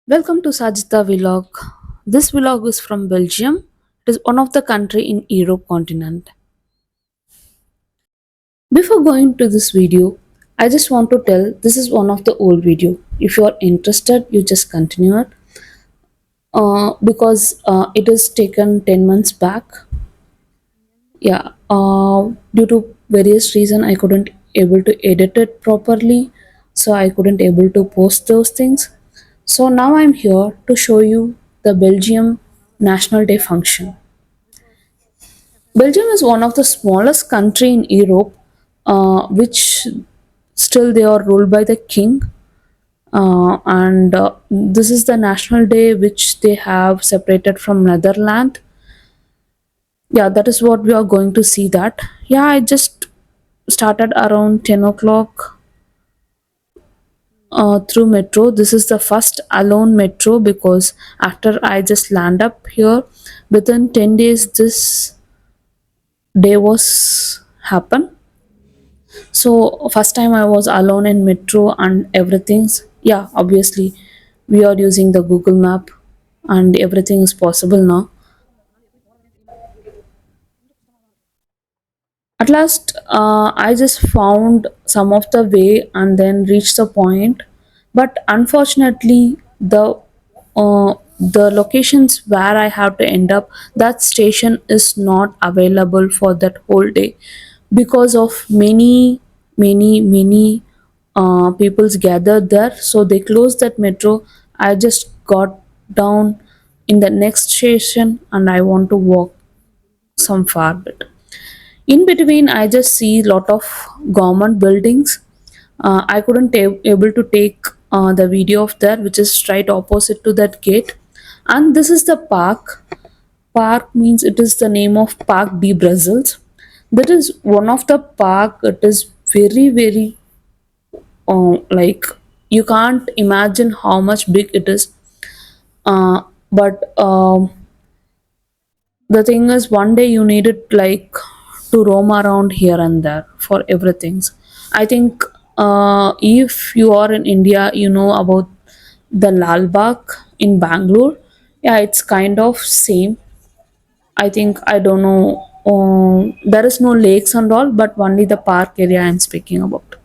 Welcome to Sajita Vlog. This vlog is from Belgium. It is one of the country in Europe continent. Before going to this video, I just want to tell this is one of the old video. If you are interested, you just continue it. Because it is taken 10 months back. Yeah. Due to various reason, I couldn't able to edit it properly, so I couldn't able to post those things. So now I'm here to show you the Belgium National Day function. Belgium is one of the smallest country in Europe, which still they are ruled by the king, and this is the national day which they have separated from Netherlands. Yeah, that is what we are going to see. That yeah, I just started around 10 o'clock through metro. This is the first alone metro because after I just land up here, within 10 days this day was happen. So first time I was alone in metro and everything's yeah, obviously we are using the Google map and everything is possible now. At last I just found some of the way and then reached the point, but unfortunately the locations where I have to end up, that station is not available for that whole day because of many peoples gathered there, so they closed that metro. I just got down in the next station and I want to walk some far bit. In between I just see lot of government buildings. I couldn't able to take the video of that, which is right opposite to that gate. And this is the park means it is the name of Park de Brussels. That is one of the park. It is very like you can't imagine how much big it is. But the thing is one day you need it like to roam around here and there for everything. I think if you are in India, you know about the Lal Bagh in Bangalore. Yeah, it's kind of same. I think I don't know, there is no lakes and all, but only the park area I'm speaking about.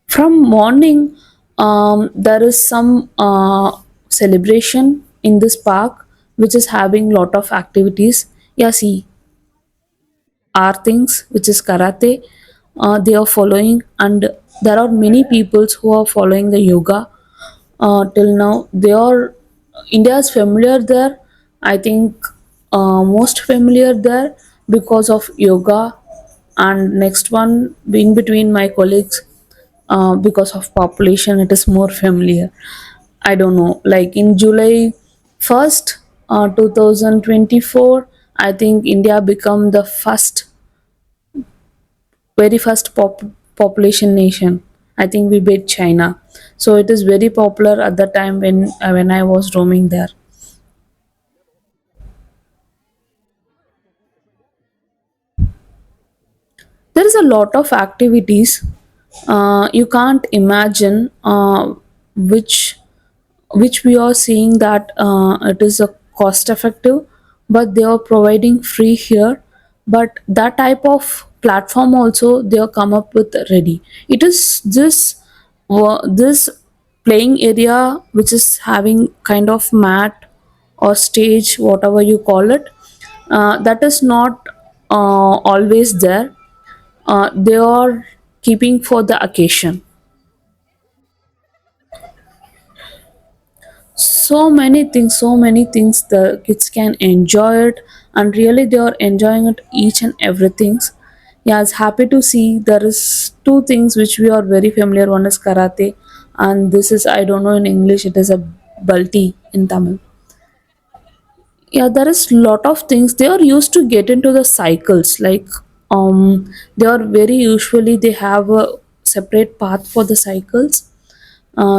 From morning, there is some celebration in this park which is having lot of activities. Yeah, see, are things which is karate. They are following, and there are many peoples who are following the yoga. Till now, they are India is familiar there. I think most familiar there because of yoga. And next one, in between my colleagues, because of population it is more familiar. I don't know, like in July 1st, 2024, I think India become the very first population nation. I think we beat China, so it is very popular at the time when I was roaming there. There is a lot of activities. You can't imagine which which we are seeing that it is a cost effective, but they are providing free here. But that type of platform also they are come up with ready. It is this playing area which is having kind of mat or stage, whatever you call it. That is not always there. They are keeping for the occasion. So many things the kids can enjoy it, and really they are enjoying it each and everything. Yeah, it's happy to see there is two things which we are very familiar. One is karate, and this is, I don't know in English, it is a balti in Tamil. Yeah, there is lot of things they are used to get into the cycles, like they are very usually they have a separate path for the cycles.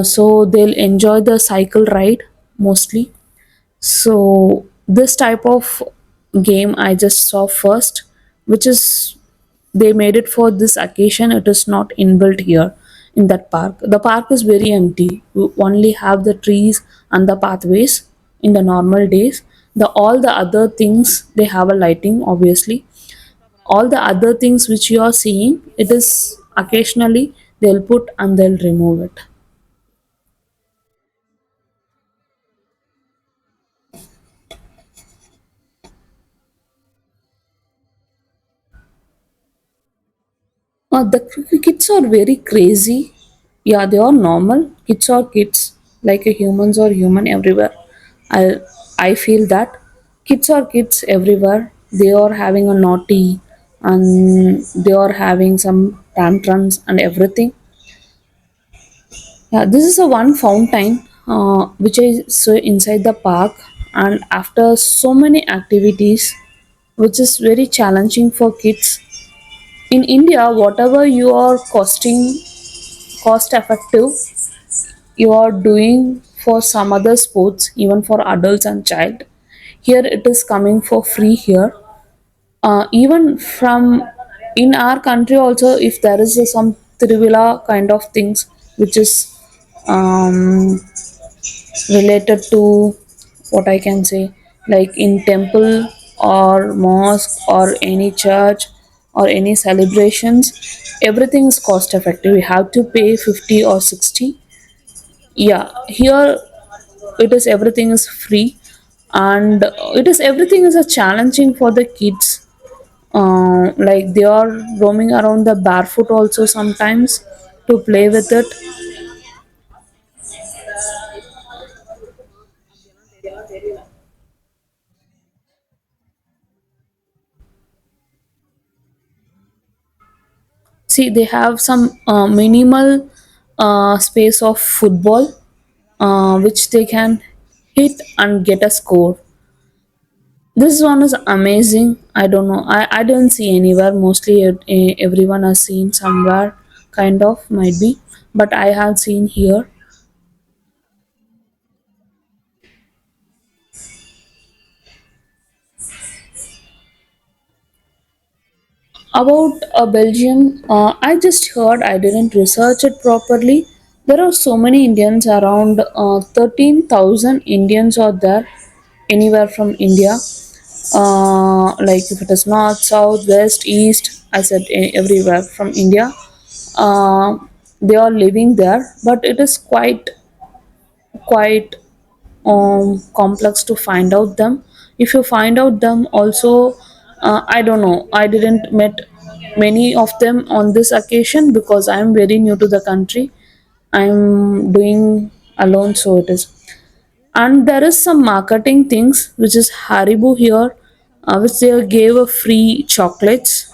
So they'll enjoy the cycle ride mostly. So this type of game I just saw first, which is they made it for this occasion. It is not inbuilt here in that park. The park is very empty. You only have the trees and the pathways in the normal days. The all the other things they have a lighting obviously. All the other things which you are seeing, it is occasionally they'll put and they'll remove it. The kids are very crazy. Yeah, they are normal. Kids are kids, like humans are human everywhere. I I feel that kids are kids everywhere. They are having a naughty, and they are having some tantrums and everything. Yeah, this is a one fountain which is so inside the park, and after so many activities, which is very challenging for kids. In India, whatever you are costing cost effective you are doing for some other sports, even for adults and child, here it is coming for free here. Even from in our country also, if there is some trivela kind of things which is um, related to what I can say, like in temple or mosque or any church or any celebrations, everything is cost effective. We have to pay 50 or 60. Yeah, here it is everything is free, and it is everything is a challenging for the kids. Like they are roaming around the barefoot also sometimes to play with it. See, they have some minimal space of football which they can hit and get a score. This one is amazing. I don't know. I don't see anywhere. Mostly everyone has seen somewhere, kind of, might be. But I have seen here. About Belgium, I just heard, I didn't research it properly. There are so many Indians, around 13,000 Indians are there, anywhere from India. Like if it is north, south, west, east, I said everywhere from India. Uh, they are living there, but it is quite complex to find out them. If you find out them also, I don't know, I didn't met many of them on this occasion because I am very new to the country. I'm doing alone, so it is. And there is some marketing things which is Haribo here, which they gave a free chocolates.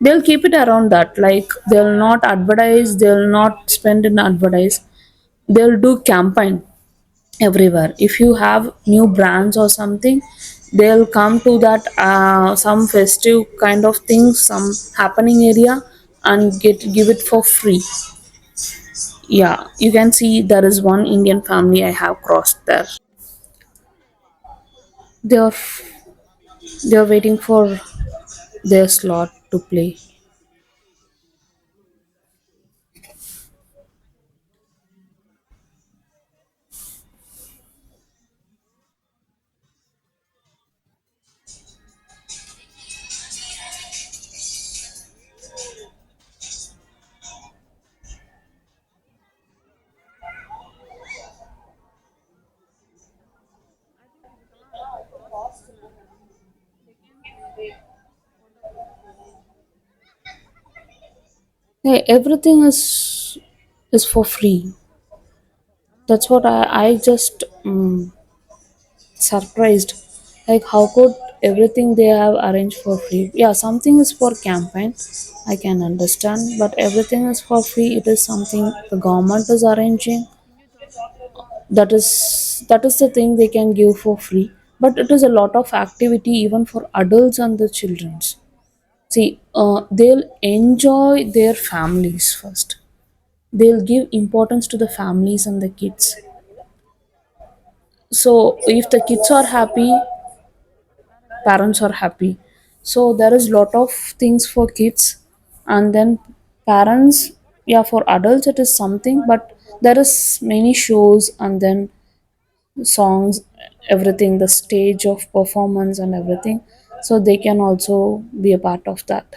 They'll keep it around that, like they'll not advertise, they'll not spend in advertise, they'll do campaign everywhere. If you have new brands or something, they'll come to that some festive kind of things, some happening area, and get give it for free. Yeah, you can see there is one Indian family I have crossed there. They are they are waiting for their slot to play. Hey, everything is for free. That's what I just surprised, like how could everything they have arranged for free. Yeah, something is for campaign, I can understand, but everything is for free. It is something the government is arranging. That is the thing they can give for free, but it is a lot of activity even for adults and the childrens. See, they'll enjoy their families first. They'll give importance to the families and the kids. So if the kids are happy, parents are happy. So there is lot of things for kids. And then parents, yeah, for adults it is something, but there is many shows and then songs, everything, the stage of performance and everything, so they can also be a part of that.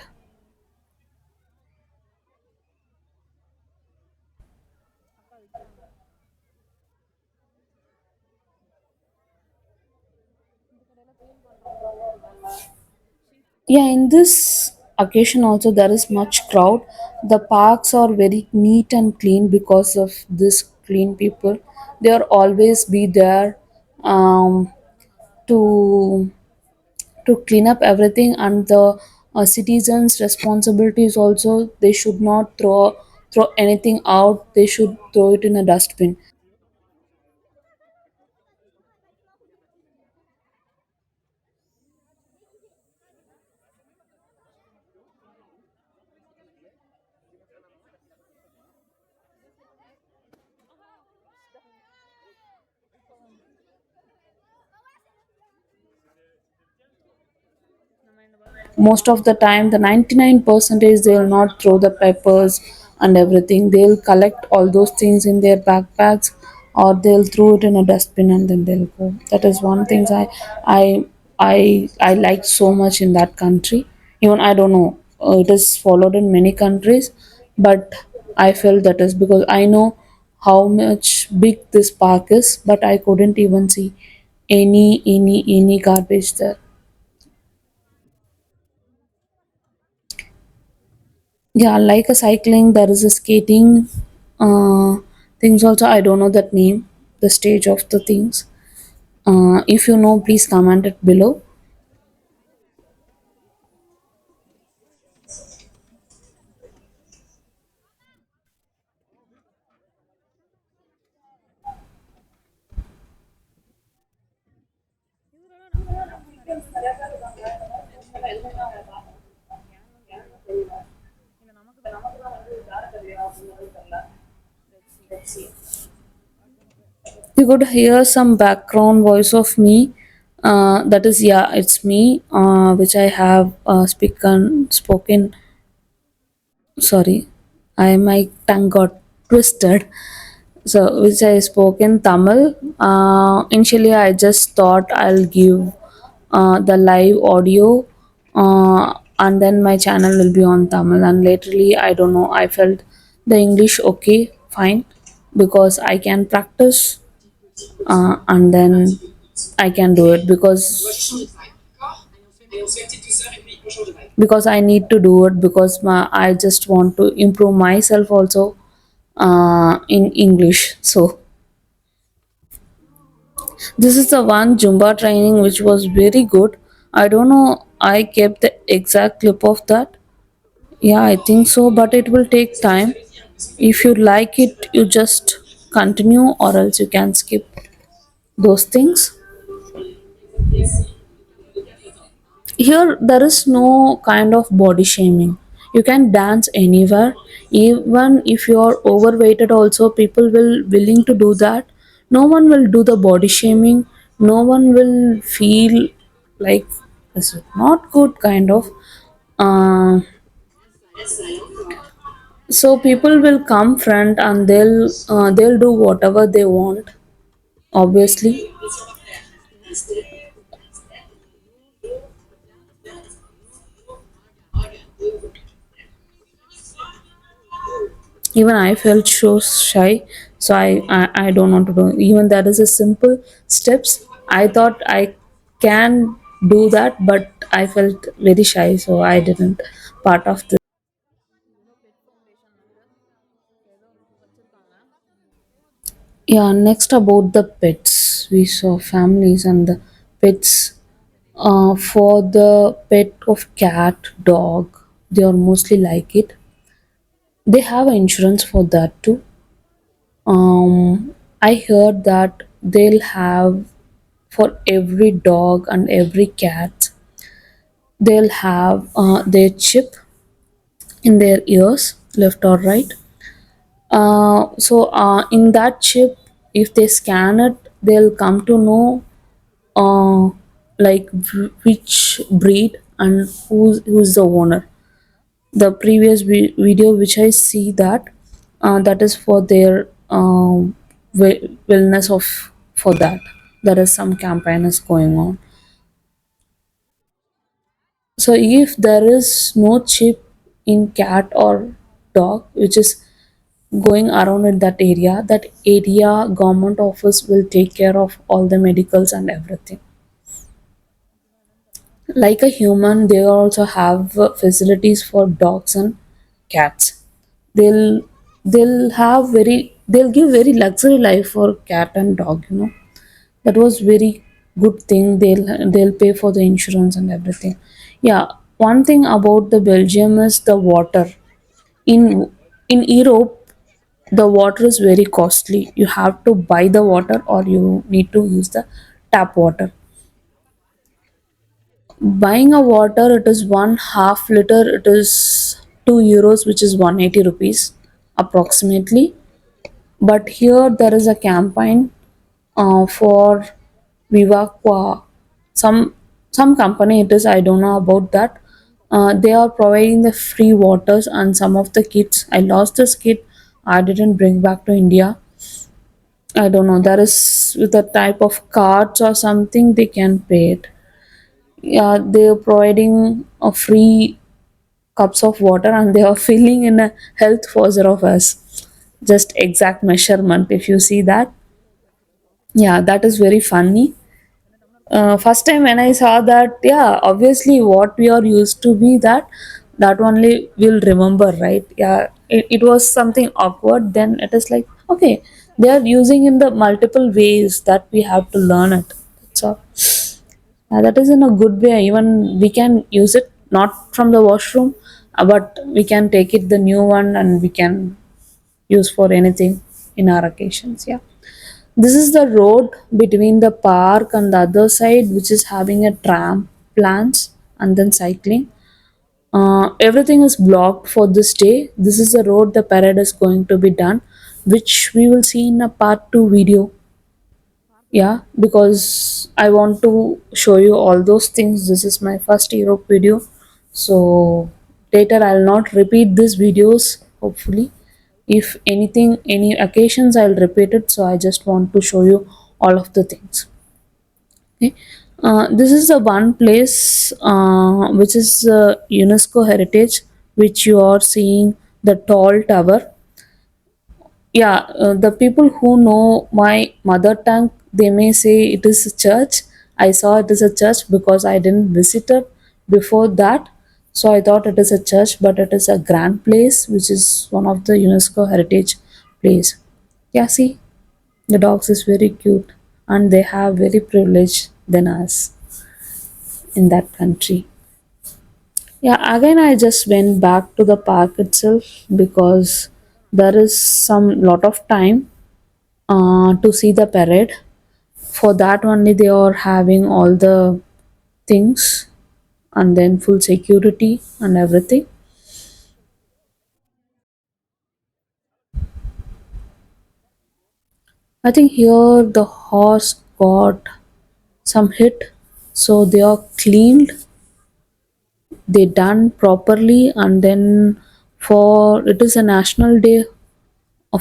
Yeah, in this occasion also there is much crowd. The parks are very neat and clean because of this clean people. They are always be there um, to to clean up everything, and the citizens' responsibilities also. They should not throw anything out. They should throw it in a dustbin. Most of the time, the 99 percentage, they will not throw the peppers and everything. They'll collect all those things in their backpacks, or they'll throw it in a dustbin and then they'll go. That is one thing i I like so much in that country. Even I don't know, it is followed in many countries, but I felt that is because I know how much big this park is, but I couldn't even see any garbage there. Yeah, like a cycling, there is a skating things also. I don't know that name, the stage of the things. If you know, please comment it below. You could hear some background voice of me. That is, yeah, it's me, which I have spoken. Sorry, my tongue got twisted. So which I spoke in Tamil. Initially, I just thought I'll give the live audio, and then my channel will be on Tamil. And lately, I don't know. I felt the English okay, fine, because I can practice, and then I can do it because I need to do it because I just want to improve myself also in English. So this is the one Zumba training which was very good. I don't know, I kept the exact clip of that. Yeah, I think so, but it will take time. If you like it, you just continue, or else you can skip those things. Here, there is no kind of body shaming. You can dance anywhere, even if you are overweighted. Also, people will willing to do that. No one will do the body shaming. No one will feel like this is not good kind of. Uh, so people will come front and they'll do whatever they want. Obviously, even I felt so shy, so I don't want to do. Even that is a simple steps, I thought I can do that, but I felt very shy, so I didn't part of this. Yeah, next about the pets, we saw families and the pets. For the pet of cat, dog, they are mostly like it. They have insurance for that too. I heard that they'll have, for every dog and every cat, they'll have their chip in their ears, left or right. In that chip, if they scan it, they'll come to know which breed and who's the owner. The previous video which I see that that is for their wellness of for that. There is some campaign is going on. So if there is no chip in cat or dog which is going around in that area government office will take care of all the medicals and everything. Like a human, they also have facilities for dogs and cats. They'll they'll give very luxury life for cat and dog. That was very good thing. They'll pay for the insurance and everything. Yeah, one thing about the Belgium is the water. In Europe, the water is very costly. You have to buy the water or you need to use the tap water. Buying a water, it is 1/2 liter, it is €2, which is 180 rupees approximately. But here there is a campaign for Viva Qua. Some company it is, I don't know about that. They are providing the free waters, and some of the kids, I lost this kid, I didn't bring back to India. I don't know. There is with a type of cards or something they can pay it. Yeah, they're providing a free cups of water and they are filling in a health forcer of us. Just exact measurement. If you see that, yeah, that is very funny. First time when I saw that, yeah, obviously what we are used to be that only we'll remember, right? Yeah, it was something awkward. Then it is like, okay, they are using in the multiple ways that we have to learn it. So that is in a good way. Even we can use it not from the washroom, but we can take it the new one and we can use for anything in our occasions. Yeah. This is the road between the park and the other side, which is having a tram plans and then cycling. Everything is blocked for this day. This is the road the parade is going to be done, which we will see in a part 2 video. Yeah, because I want to show you all those things. This is my first Europe video. So later I'll not repeat these videos, hopefully. If anything, any occasions, I'll repeat it. So I just want to show you all of the things. Okay. This is the one place which is UNESCO heritage, which you are seeing the tall tower. Yeah, the people who know my mother tongue, they may say it is a church. I saw it is a church because I didn't visit it before that, so I thought it is a church, but it is a grand place which is one of the UNESCO heritage place. Yeah, see, the dogs is very cute and they have very privilege than us in that country. Yeah, again I just went back to the park itself because there is some lot of time to see the parade. For that only they are having all the things and then full security and everything. I think here the horse got some hit, so they are cleaned, they done properly, and then for it is a national day.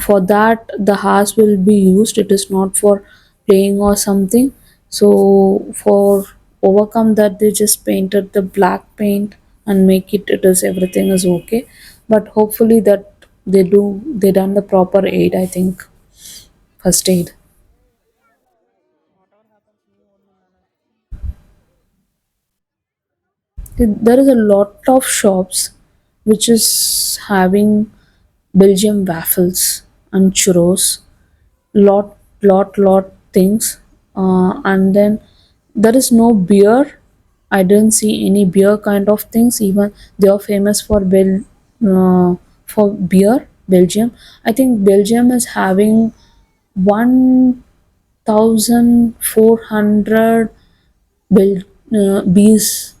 For that the horse will be used, it is not for playing or something. So for overcome that they just painted the black paint and make it is everything is okay. But hopefully that they done the proper aid, I think, first aid. There is a lot of shops which is having Belgium waffles and churros, lot things. And then there is no beer. I didn't see any beer kind of things. Even they are famous for uh, for beer. Belgium, I think Belgium is having 1,400 bees.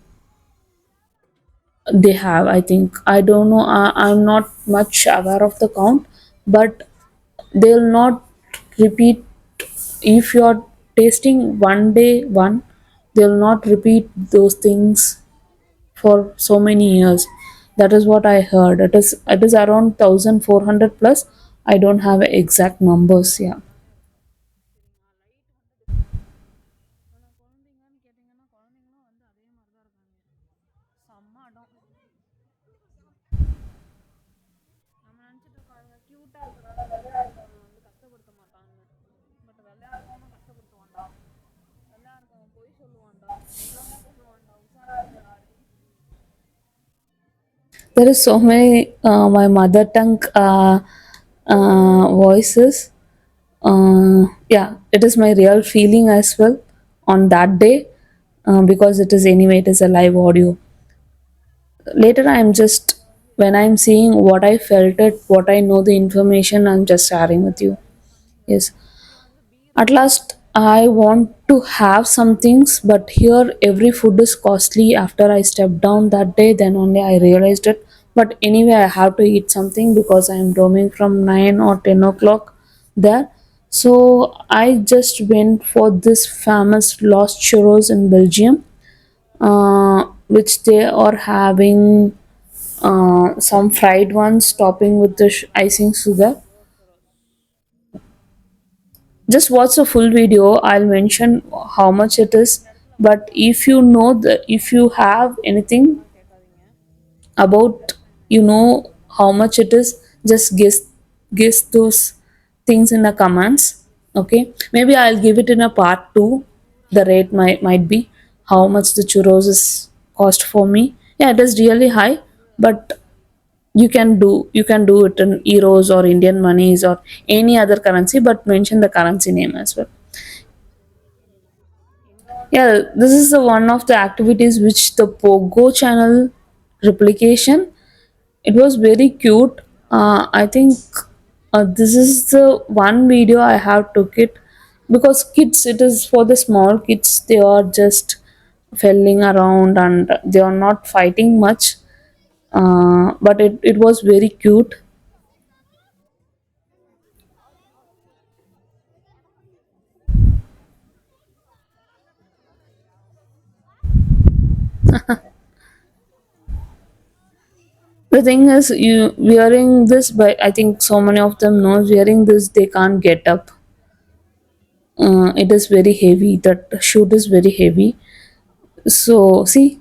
They have, I think, I don't know, I'm not much aware of the count, but they'll not repeat. If you're tasting one day they'll not repeat those things for so many years. That is what I heard. It is around 1400 plus. I don't have exact numbers. Yeah. There is so many my mother tongue voices. Yeah, it is my real feeling as well on that day, because it is anyway it is a live audio. Later I'm just, when I'm seeing what I felt it, what I know the information, I'm just sharing with you. Yes. At last, I want to have some things, but here every food is costly. After I stepped down that day, then only I realized it. But anyway, I have to eat something because I am roaming from 9 or 10 o'clock there. So I just went for this famous Lost Churros in Belgium, which they are having some fried ones topping with the icing sugar. Just watch the full video, I'll mention how much it is. But if you know the, if you have anything about, how much it is, just guess those things in the comments. Okay, maybe I'll give it in a part 2. The rate might be how much the churros is cost for me. Yeah, it is really high, but you can do it in euros or Indian monies or any other currency, but mention the currency name as well. Yeah, this is the one of the activities which the Pogo channel replication. It was very cute. I think this is the one video I have took it, because kids, it is for the small kids. They are just felling around and they are not fighting much. But it was very cute. The thing is, you wearing this, but I think so many of them knows wearing this they can't get up. It is very heavy. That shoot is very heavy. So see,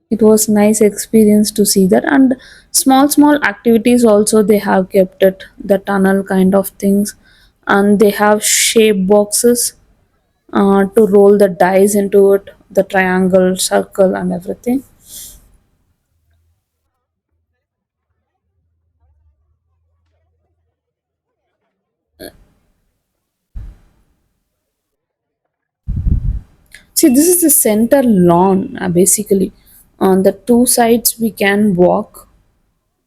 it was nice experience to see that. And small activities also they have kept it, the tunnel kind of things. And they have shape boxes to roll the dice into it, the triangle, circle, and everything. See, this is the center lawn, basically. On the two sides we can walk,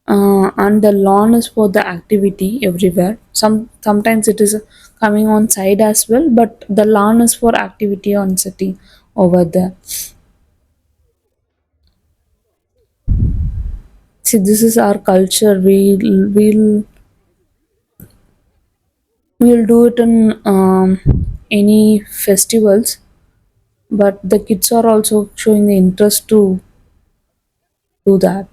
and the lawn is for the activity everywhere. Sometimes it is coming on side as well, but the lawn is for activity on sitting over there. See, this is our culture. We'll do it in any festivals, but the kids are also showing the interest to do that.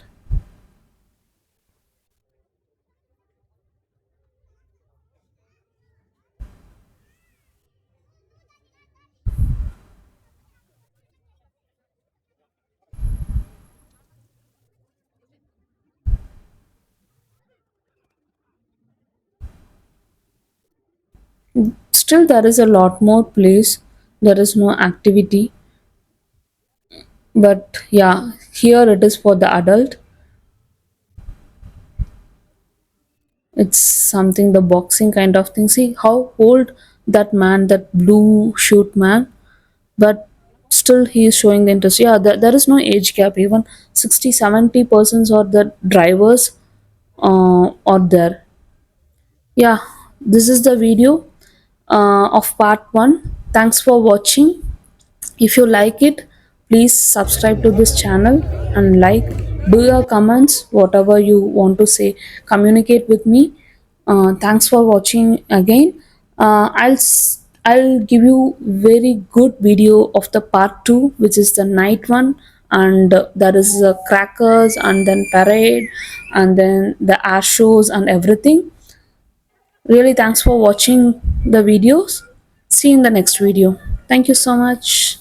Still, there is a lot more place. There is no activity, but yeah, here it is for the adult. It's something the boxing kind of thing. See how old that man, that blue shoot man, but still he is showing the interest. Yeah, there is no age gap. Even 60, 70% of the drivers are there. Yeah, this is the video of part 1. Thanks for watching. If you like it, please subscribe to this channel and like, do your comments, whatever you want to say, communicate with me. Thanks for watching again. I'll give you very good video of the part 2, which is the night one, and there is crackers and then parade and then the air shows and everything. Really, thanks for watching the videos. See you in the next video. Thank you so much.